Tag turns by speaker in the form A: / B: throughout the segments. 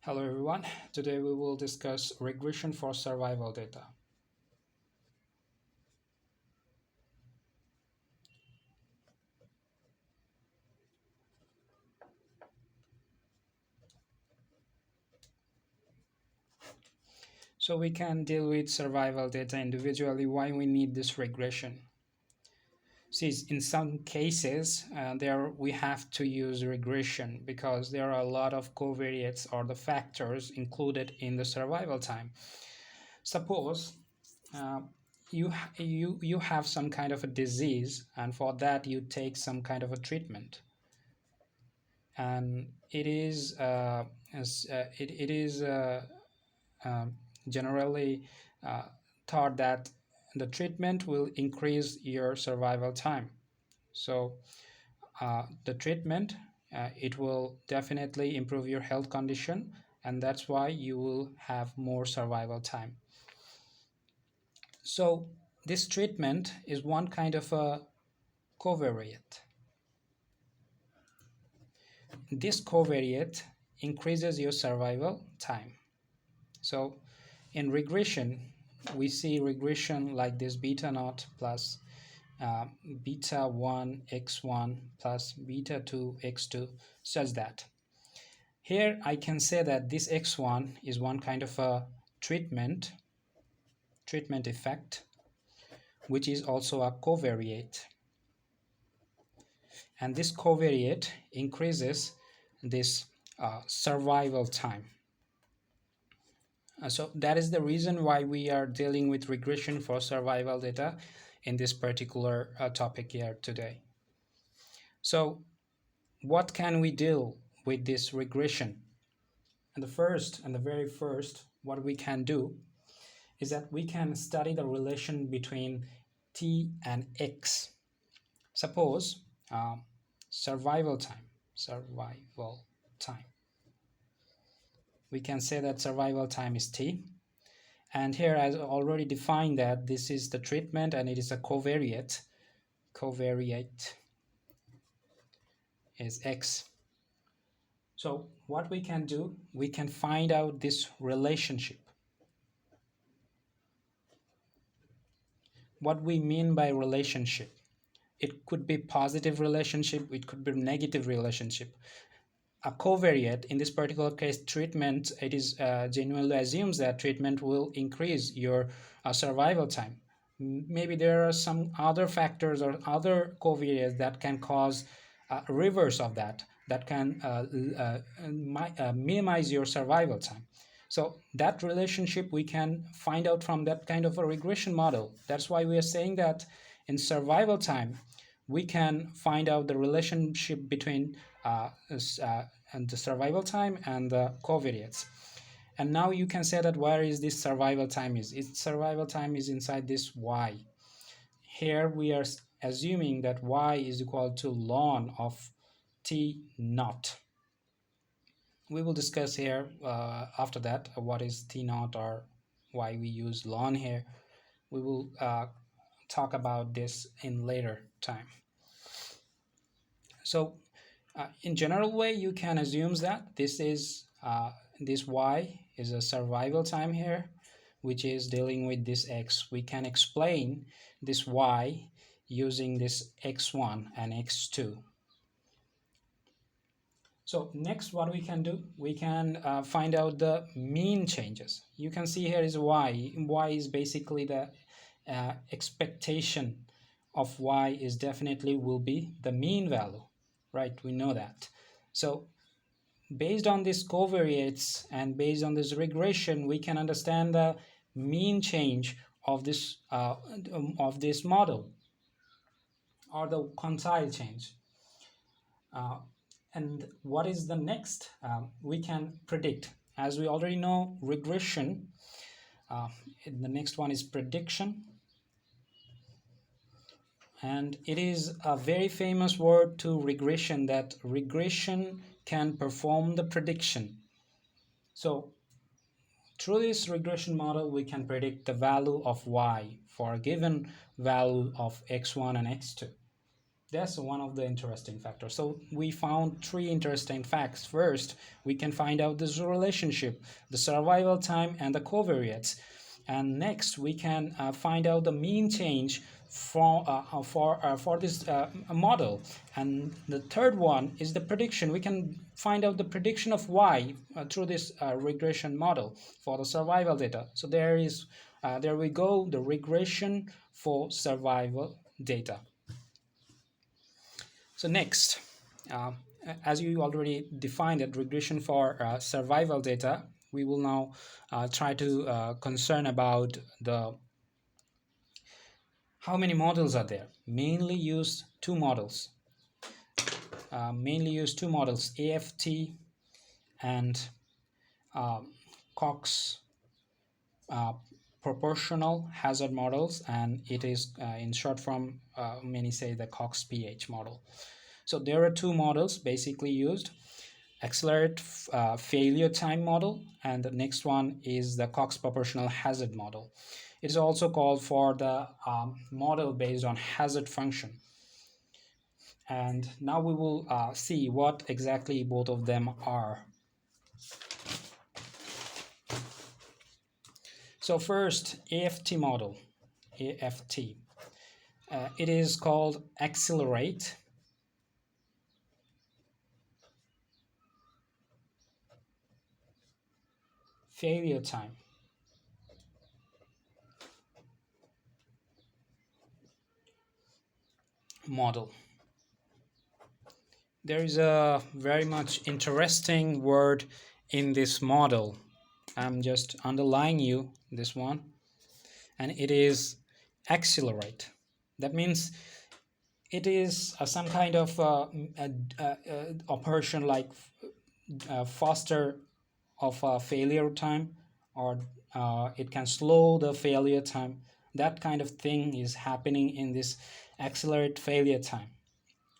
A: Hello everyone, today we will discuss regression for survival data. So we can deal with survival data individually, why we need this regression. See, in some cases, there we have to use regression because there are a lot of covariates or the factors included in the survival time. Suppose uh, you have some kind of a disease, and for that you take some kind of a treatment, and it is it is generally uh, thought that the treatment will increase your survival time. So the treatment, it will definitely improve your health condition, and that's why you will have more survival time. So this treatment is one kind of a covariate. This covariate increases your survival time. So in regression, we see regression like this: beta naught plus beta 1 x1 plus beta 2 x2, such that here I can say that this x1 is one kind of a treatment effect, which is also a covariate, and this covariate increases this survival time. So that is the reason why we are dealing with regression for survival data in this particular topic here today. So what can we do with this regression? And the very first, what we can do is that we can study the relation between t and x. Suppose survival time. We can say that survival time is t, and here I already defined that this is the treatment and it is a covariate. Covariate is x. So what we can do, we can find out this relationship. What we mean by relationship, it could be positive relationship, it could be negative relationship. A covariate, in this particular case treatment, it is genuinely assumes that treatment will increase your survival time. Maybe there are some other factors or other covariates that can cause reverse of that can minimize your survival time. So that relationship we can find out from that kind of a regression model. That's why we are saying that in survival time we can find out the relationship between and the survival time and the covariates. And now you can say that where is this survival time is? Its survival time is inside this y. Here we are assuming that y is equal to ln of t naught. We will discuss here after that what is t naught or why we use ln here. We will talk about this in later time. So in general way, you can assume that this is this y is a survival time here, which is dealing with this x. We can explain this y using this x1 and x2. So next, what we can do, we can find out the mean changes. You can see here is y. Y is basically the expectation of y is definitely will be the mean value, right? We know that. So based on these covariates and based on this regression, we can understand the mean change of this model, or the quantile change. And what is the next? We can predict. As we already know, regression, the next one is prediction. And it is a very famous word to regression, that regression can perform the prediction. So through this regression model, we can predict the value of y for a given value of x1 and x2. That's one of the interesting factors. So we found three interesting facts. First, we can find out this relationship, the survival time, and the covariates. And next, we can find out the mean change for this model. And the third one is the prediction. We can find out the prediction of y through this regression model for the survival data. So there we go, the regression for survival data. So next, uh, as you already defined it, regression for survival data, we will now try to concern about the how many models are there. Mainly use two models. AFT and Cox proportional hazard models, and it is in short form, many say the Cox PH model. So there are two models basically used: accelerate failure time model, and the next one is the Cox proportional hazard model. It is also called for the model based on hazard function. And now we will see what exactly both of them are. So first, AFT model. AFT. It is called accelerate failure time model. There is a very much interesting word in this model. I'm just underlining you this one, and it is accelerate. That means it is some kind of operation like faster of failure time, or it can slow the failure time. That kind of thing is happening in this accelerate failure time.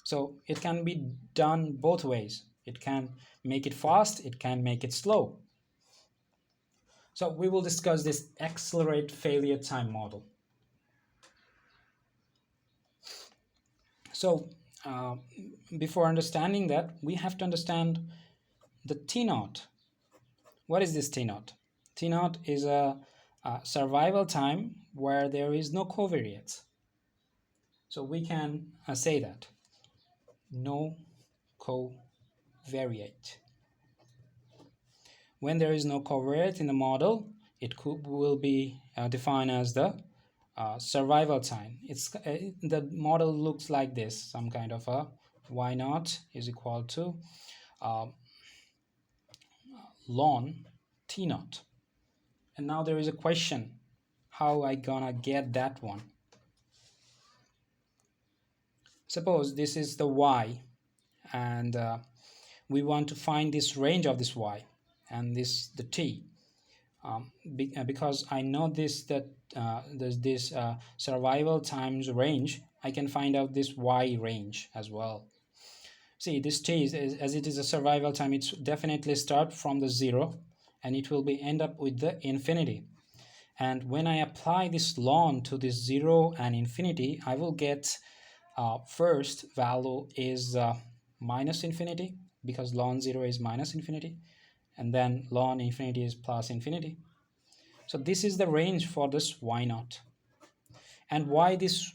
A: So it can be done both ways. It can make it fast, it can make it slow. So we will discuss this accelerate failure time model. So before understanding that, we have to understand the T naught. What is this T naught? T naught is a survival time where there is no covariates. So we can say that no covariate. When there is no covariate in the model, it will be defined as the survival time. The model looks like this, some kind of a y naught is equal to ln T naught. And now there is a question, how I gonna get that one? Suppose this is the y, and we want to find this range of this y, and this the t. Because I know this, that there's this survival times range, I can find out this y range as well. See, this t is, as it is a survival time, it's definitely start from the 0 and it will be end up with the infinity. And when I apply this ln to this 0 and infinity, I will get first value is minus infinity, because ln 0 is minus infinity, and then ln infinity is plus infinity. So this is the range for this y naught. And why this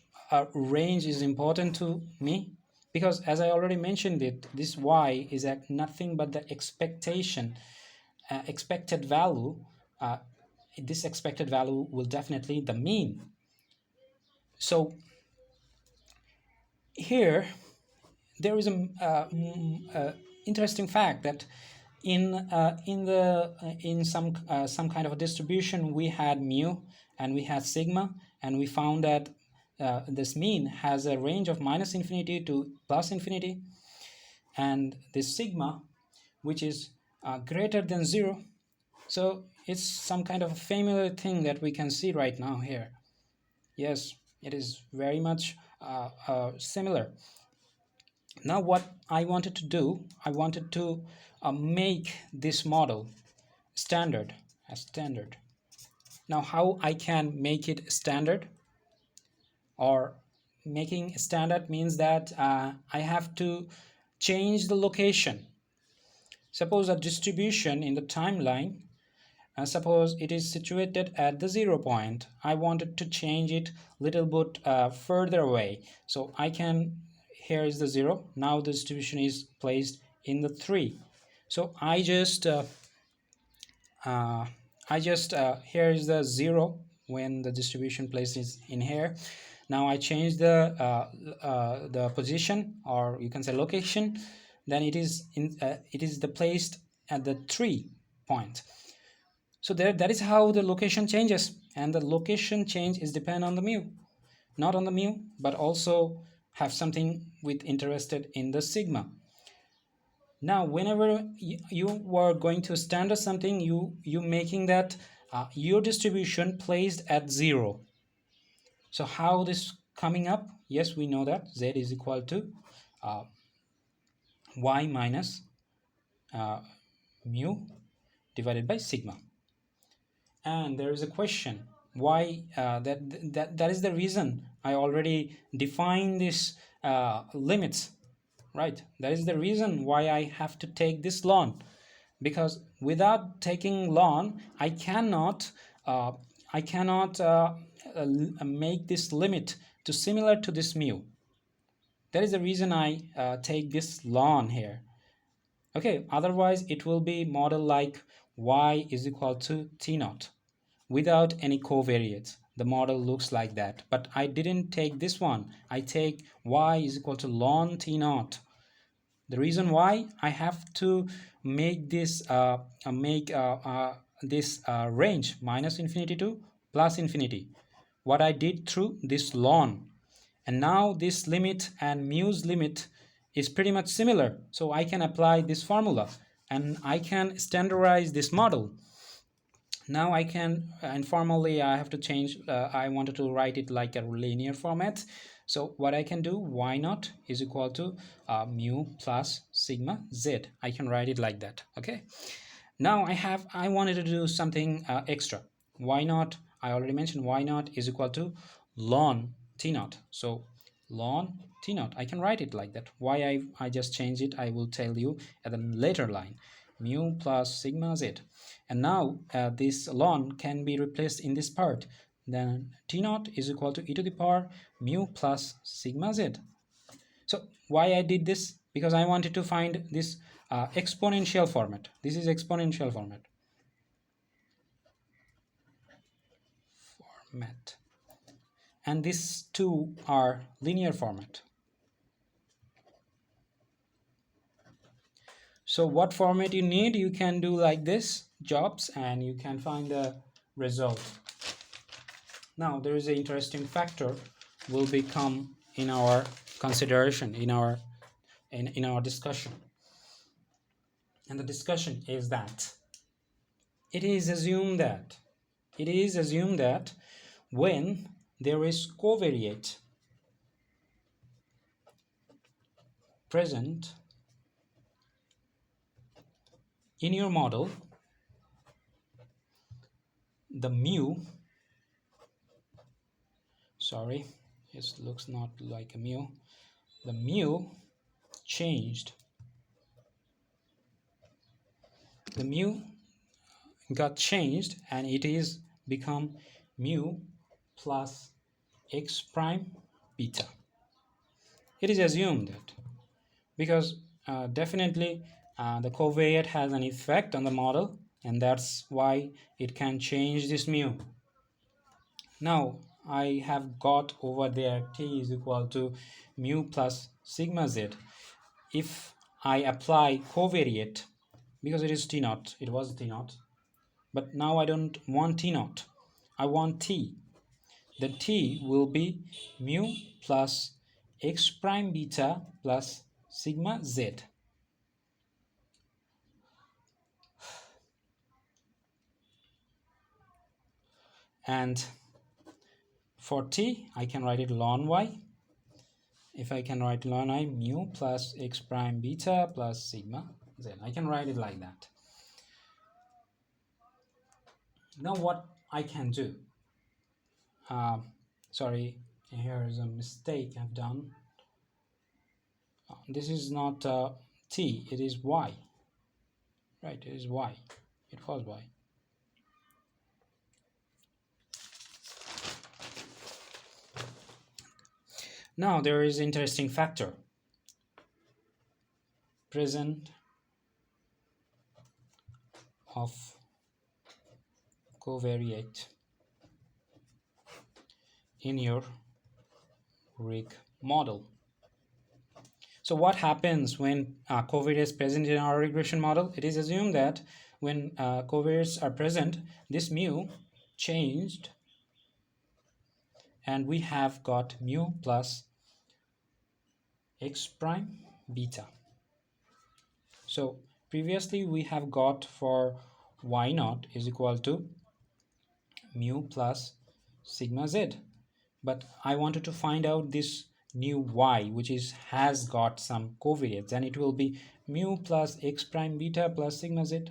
A: range is important to me? Because as I already mentioned it, this y is at nothing but the expected value. This expected value will definitely the mean. So here there is a interesting fact that in some kind of a distribution, we had mu and we had sigma, and we found that this mean has a range of minus infinity to plus infinity, and this sigma, which is greater than 0. So it's some kind of a familiar thing that we can see right now here. Yes, it is very much similar. Now what I wanted to do, I wanted to make this model standard. Now how I can make it standard, or making standard means that I have to change the location. Suppose a distribution in the timeline, suppose it is situated at the 0 point. I wanted to change it little bit further away. So I can, here is the 0. Now the distribution is placed in the 3. So here is the 0 when the distribution places in here. Now I change the position, or you can say location. Then it is the placed at the 3 point. So that is how the location changes, and the location change is depend on the mu, not on the mu, but also have something with interested in the sigma. Now whenever you were going to standard something, you making that your distribution placed at 0. So how this coming up? Yes, we know that z is equal to y minus mu divided by sigma. And there is a question why that is the reason I already defined this limits, right? That is the reason why I have to take this ln, because without taking ln I cannot make this limit to similar to this mu. That is the reason I take this ln here. Okay, otherwise it will be model like y is equal to t naught without any covariates. The model looks like that, but I didn't take this one. I take y is equal to ln t naught. The reason why I have to make this range minus infinity to plus infinity, what I did through this ln, and now this limit and mu's limit is pretty much similar, so I can apply this formula and I can standardize this model. Now I can informally I have to change, I wanted to write it like a linear format. So what I can do, y naught is equal to mu plus sigma z. I can write it like that. Okay, now I wanted to do something extra. Y naught, I already mentioned, y naught is equal to ln t naught. So ln t naught, I can write it like that. Why I just change it, I will tell you at the later line. Mu plus sigma z. And now this ln can be replaced in this part. Then t naught is equal to e to the power mu plus sigma z. So why I did this? Because I wanted to find this exponential format. This is exponential format. And these two are linear format. So what format you need, you can do like this jobs and you can find the result. Now there is an interesting factor will become in our consideration, in our discussion. And the discussion is that it is assumed that when there is covariate present in your model, the mu, sorry, it looks not like a mu, the mu changed, the mu got changed and it is become mu plus x prime beta. It is assumed that because definitely the covariate has an effect on the model, and that's why it can change this mu. Now I have got over there t is equal to mu plus sigma z. If I apply covariate, because it is t naught, it was t naught, but now I don't want t naught, I want t. The t will be mu plus x prime beta plus sigma z. And for t, I can write it ln y. If I can write ln I, mu plus x prime beta plus sigma z. I can write it like that. Now what I can do, Here is a mistake I've done. This is not t, it is y. Right, it is y. It was y. Now there is interesting factor. Present of covariate in your rig model. So what happens when covariates is present in our regression model? It is assumed that when covariates are present, this mu changed, and we have got mu plus x prime beta. So previously we have got for y naught is equal to mu plus sigma z, but I wanted to find out this new y which has got some covariates, and it will be mu plus x prime beta plus sigma z.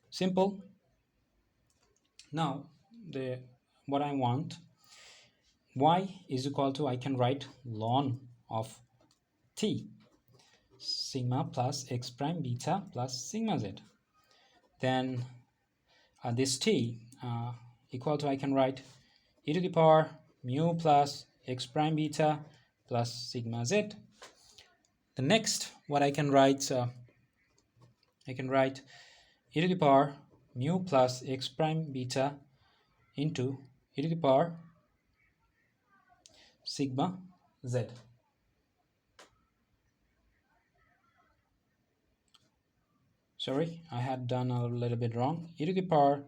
A: Simple. Now what I want, y is equal to, I can write ln of t, sigma plus x prime beta plus sigma z. Then this t equal to, I can write e to the power mu plus x prime beta plus sigma z. The next, what I can write, I can write e to the power mu plus x prime beta into e to the power sigma z. Sorry, I had done a little bit wrong. E to the power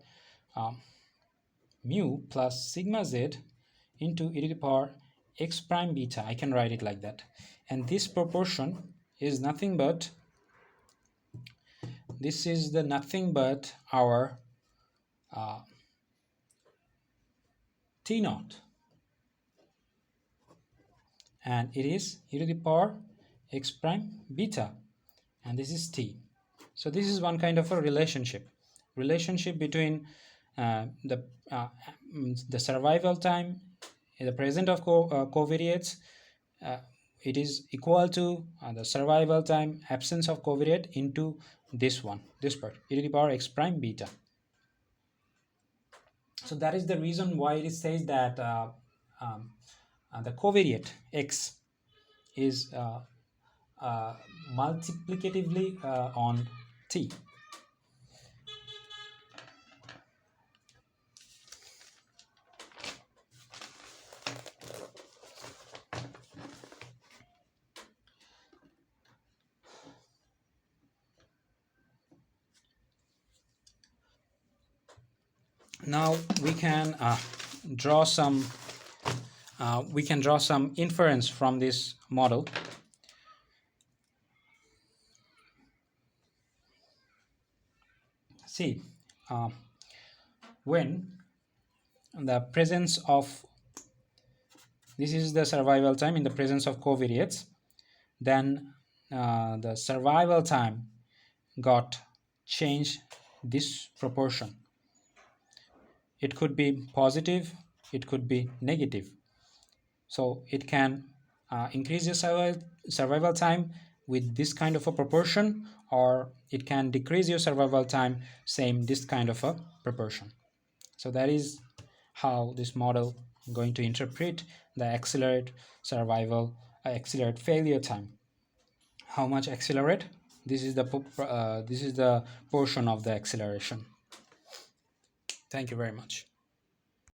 A: mu plus sigma z into e to the power x prime beta. I can write it like that. And this proportion is nothing but, this is the nothing but our t naught, and it is e to the power x prime beta, and this is t. So this is one kind of a relationship between the survival time in the presence of covariates. It is equal to the survival time absence of covariate into this part, e to the power x prime beta. So that is the reason why it says that the covariate x is multiplicatively on t. Now we can draw some inference from this model. See, when the presence of, this is the survival time in the presence of covariates, then the survival time got changed this proportion. It could be positive, it could be negative. So it can increase your survival time with this kind of a proportion, or it can decrease your survival time same this kind of a proportion. So that is how this model is going to interpret the accelerate survival accelerate failure time. How much accelerate? This is the portion of the acceleration. Thank you very much.